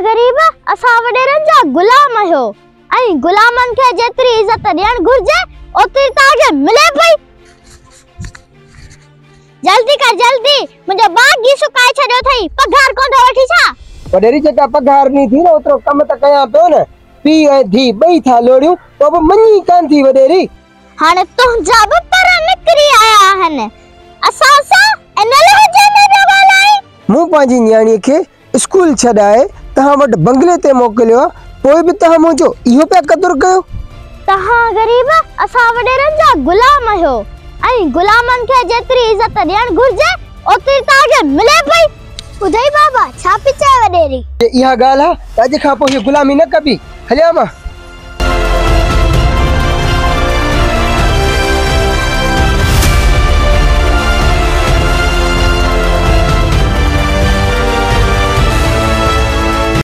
गरीब असा वडेरन जा गुलाम हो आई गुलामन के जेतरी इज्जत देन घुरजे ओतरी ताके मिले पई। जल्दी कर जल्दी मुझे बागी सुकाय छड्यो थई पगार कोन वठी छा। वडेरी जका पगार नी थी न ओतरो कम त कया तो न पी ऐ धी बई था लोड़ियो तो मनी कान थी वडेरी। हाने तुझा भी पर निकरी आया हन असा सा एनले जने दवालाई मु पाजी न्याणी के स्कूल छडाए तहा वट बंगले ते मोकलियो कोई भी तहा मुजो इहो पे कदर कयो। तहा गरीब असा वडेरन जा गुलाम हो आई गुलामन के जेतरी इज्जत देन घुरजे ओतरी ताके मिले पई। उदय बाबा छा पिचे वडेरी इहा गाला अज खा पो गुलामी न कबी हलिया मा।